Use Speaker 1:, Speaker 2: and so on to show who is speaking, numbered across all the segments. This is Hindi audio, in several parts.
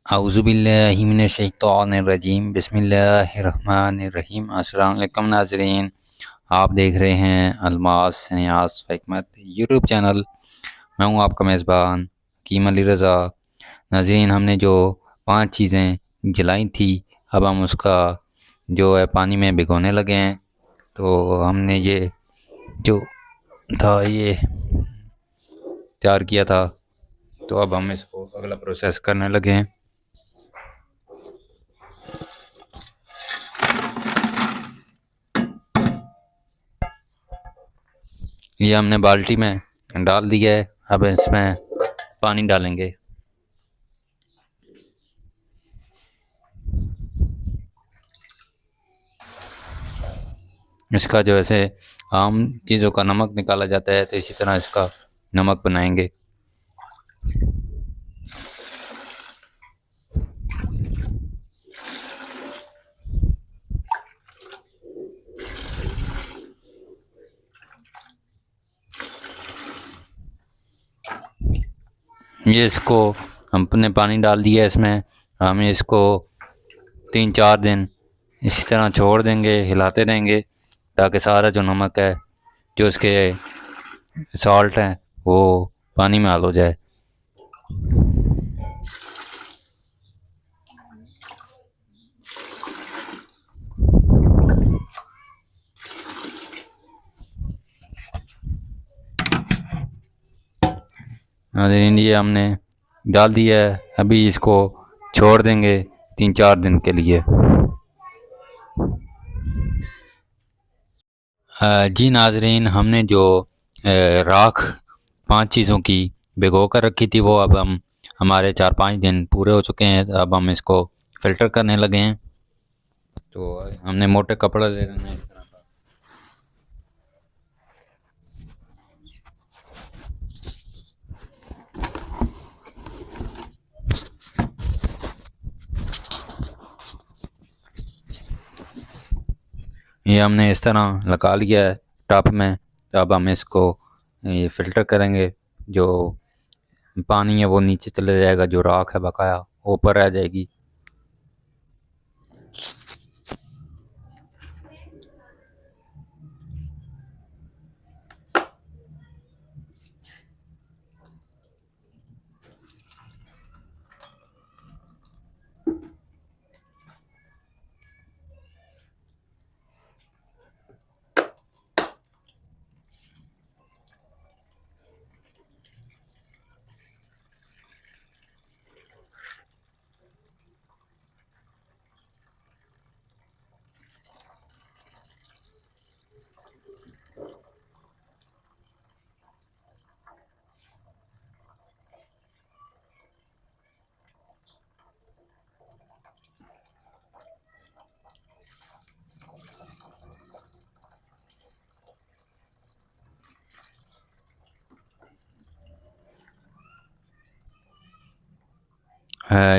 Speaker 1: औज़ुबिल्लाहि मिनश्शैतानिर्रजीम बिस्मिल्लाहिर्रहमानिर्रहीम। अस्सलाम वालेकुम नाज़रीन, आप देख रहे हैं अलमास न्याज़ हिकमत यूट्यूब चैनल। मैं हूं आपका मेज़बान हकीम अली रज़ा। नाज़रीन, हमने जो 5 चीज़ें जलाई थी, अब हम उसका जो है पानी में भिगोने लगे हैं। तो हमने ये जो था ये तैयार किया था, तो अब हम इसको अगला प्रोसेस करने लगे हैं। ये हमने बाल्टी में डाल दिया है, अब इसमें पानी डालेंगे। इसका जो ऐसे आम चीज़ों का नमक निकाला जाता है, तो इसी तरह इसका नमक बनाएंगे। ये इसको हमने पानी डाल दिया, इसमें हम इसको 3-4 दिन इसी तरह छोड़ देंगे, हिलाते रहेंगे ताकि सारा जो नमक है, जो इसके सॉल्ट है, वो पानी में हल हो जाए। ये हमने डाल दिया है, अभी इसको छोड़ देंगे 3-4 दिन के लिए। जी नाजरीन, हमने जो राख 5 चीज़ों की भिगो कर रखी थी, वो अब हमारे 4-5 दिन पूरे हो चुके हैं। अब हम इसको फ़िल्टर करने लगे हैं। तो हमने मोटे कपड़ा ले लेना है इस तरह का। ये हमने इस तरह लगा लिया है टब में। तो अब हम इसको ये फ़िल्टर करेंगे। जो पानी है वो नीचे चले जाएगा, जो राख है बकाया ऊपर रह जाएगी।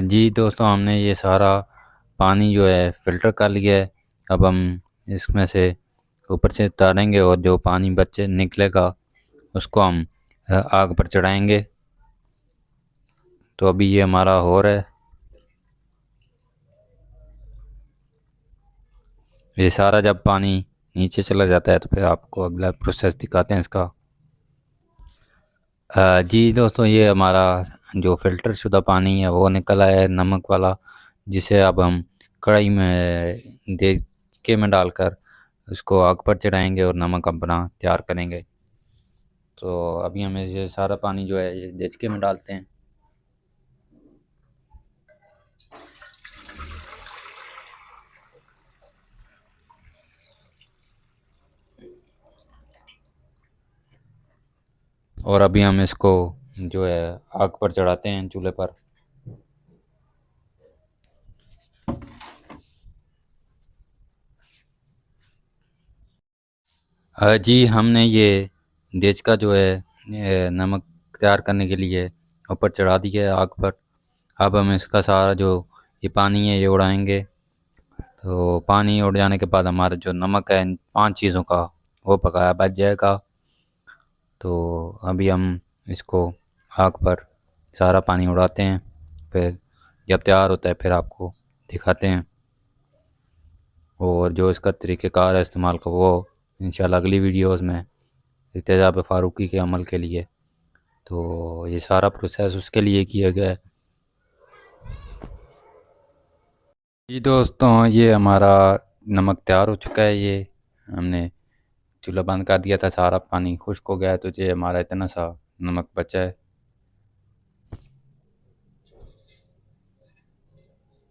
Speaker 1: जी दोस्तों, हमने ये सारा पानी जो है फ़िल्टर कर लिया है। अब हम इसमें से ऊपर से उतारेंगे और जो पानी बचे निकलेगा उसको हम आग पर चढ़ाएंगे। तो अभी ये हमारा हो रहा है। ये सारा जब पानी नीचे चला जाता है तो फिर आपको अगला प्रोसेस दिखाते हैं इसका। जी दोस्तों, ये हमारा जो फ़िल्टर शुदा पानी है वो निकल आया है नमक वाला, जिसे अब हम कढ़ाई में देचके में डालकर उसको आग पर चढ़ाएंगे और नमक अपना तैयार करेंगे। तो अभी हमें ये सारा पानी जो है ये देचके में डालते हैं। और अभी हम इसको जो है आग पर चढ़ाते हैं चूल्हे पर। जी, हमने ये देच का जो है नमक तैयार करने के लिए ऊपर चढ़ा दिया है आग पर। अब हम इसका सारा जो ये पानी है ये उड़ाएंगे। तो पानी उड़ जाने के बाद हमारा जो नमक है इन 5 चीज़ों का वो पकाया बच जाएगा। तो अभी हम इसको आग पर सारा पानी उड़ाते हैं। फिर जब तैयार होता है फिर आपको दिखाते हैं, और जो इसका तरीक़ेकार है इस्तेमाल का वो इंशाल्लाह अगली वीडियोज़ में तेज़ाब फ़ारूकी के अमल के लिए। तो ये सारा प्रोसेस उसके लिए किया गया है। जी दोस्तों, ये हमारा नमक तैयार हो चुका है। ये हमने चूल्हा बंद कर दिया था, सारा पानी खुश्क हो गया है, तो ये हमारा इतना सा नमक बचा है।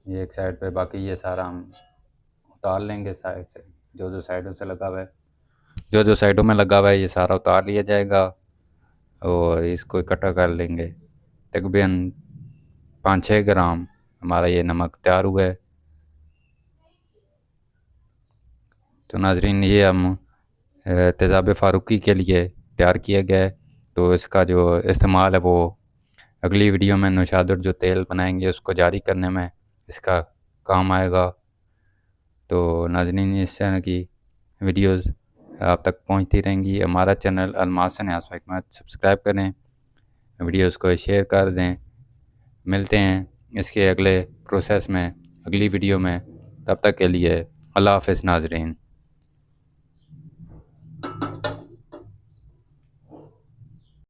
Speaker 1: ये एक साइड पे, बाकी ये सारा हम उतार लेंगे साइड से, जो जो साइडों से लगा हुआ है, जो जो साइडों में लगा हुआ है ये सारा उतार लिया जाएगा और इसको इकट्ठा कर लेंगे। तकरीबन 5-6 ग्राम हमारा ये नमक तैयार हुआ है। तो नाजरीन, ये हम तेज़ाब फ़ारूकी के लिए तैयार किया गया है। तो इसका जो इस्तेमाल है वो अगली वीडियो में नौशाद जो तेल बनाएंगे उसको जारी करने में इसका काम आएगा। तो नाज़रीन, इस चैनल की वीडियोस आप तक पहुंचती रहेंगी। हमारा चैनल अलमास सन्यास हिकमत सब्सक्राइब करें, वीडियोस को शेयर कर दें। मिलते हैं इसके अगले प्रोसेस में, अगली वीडियो में। तब तक के लिए अल्लाह हाफ़िज़ नाज़रीन।